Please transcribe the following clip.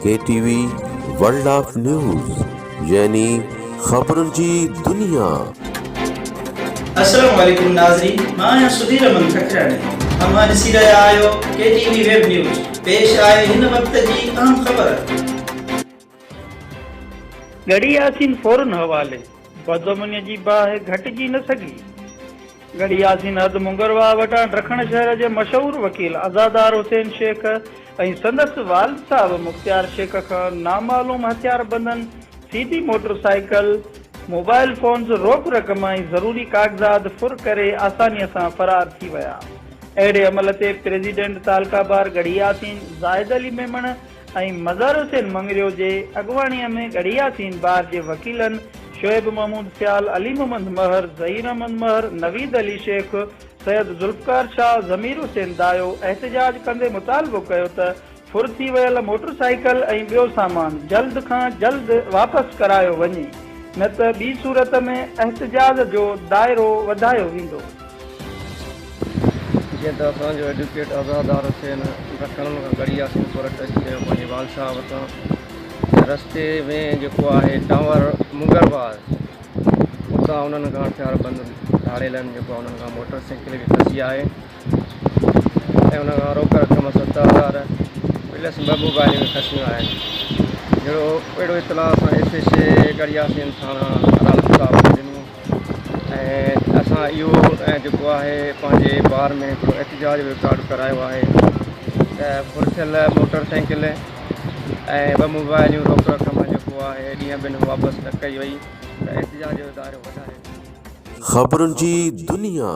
KTV world of news यानी खबरुन जी दुनिया। अस्सलाम वालेकुम नाज़रीन, मां आहियां सुधीर अमन खखराणी। तव्हां ॾिसी रहिया आहियो KTV वेब न्यूज़। पेश आहे हिन वक़्त जी अहम ख़बर। गड़ी यासीन फौरन हवाले, बदोमनी जी बाहि घटिजी न सघी। गड़ी यासीन अॼु मंगलवार वटां ॾखण शहर जे मशहूर वकील अज़ादार हुसैन शेख ऐं संदसि वालिद साहब मुख्तियार शेख खां नामालूम हथियार बंदन सीधी मोटरसाइकिल, मोबाइल फोन्स, रोक रक़म ऐं ज़रूरी कागज़ात फुर करे आसानीअ सां फरार थी विया। अहिड़े अमल ते प्रेसिडेंट तालका बार गड़ी यासीन, ज़ाहिद अली मेमण ऐं मज़हर हुसैन मंगरियो जे अॻुवाणीअ में गड़ी यासीन बार जे वकीलनि शोएब महमूद सियाल, अली मोहम्मद महर, ज़हीर अहमद महर, नवीद अली शेख, सैयद ज़ुल्फ़कार शाह, ज़मीर हुसैन दायो एहतजाज कंदे मुतालबो कयो त फुर थी वियल मोटरसाइकिल ऐं ॿियो सामान जल्द खां जल्द वापसि करायो वञे, न त ॿी सूरत में एहतजाज जो दाइरो वधायो वेंदो। जीअं त असांजो एडवोकेट अज़ादार हुसैन ॾखण खां गड़ी यासीन सूरत अची वियो पंहिंजे वाल साहब सां। रस्ते में जेको आहे टावर मुंगरवार उतां उन्हनि खां हथियार बंदि धाड़ेल आहिनि, जेको आहे उन्हनि खां मोटरसाइकिल बि फसी आहे ऐं उन खां रोक रक़म 70,000 प्लस ॿ मोबाइल बि फसियूं आहिनि। अहिड़ो इतलाउ असां SHA गड़ी यासीन थाणा अदालत साहब ॾिनो ऐं असां इहो जेको आहे पंहिंजे बार में हिकिड़ो एहतजाज रिकॉर्ड करायो आहे त फुरथियल मोटरसाइकिल ऐं ॿ मोबाइलियूं रोक रक़म जेको आहे ॾींहं ॿिनि वापसि न कई वई त एहतजाज जो दाइरो वधाए। खबरुन जी दुनिया।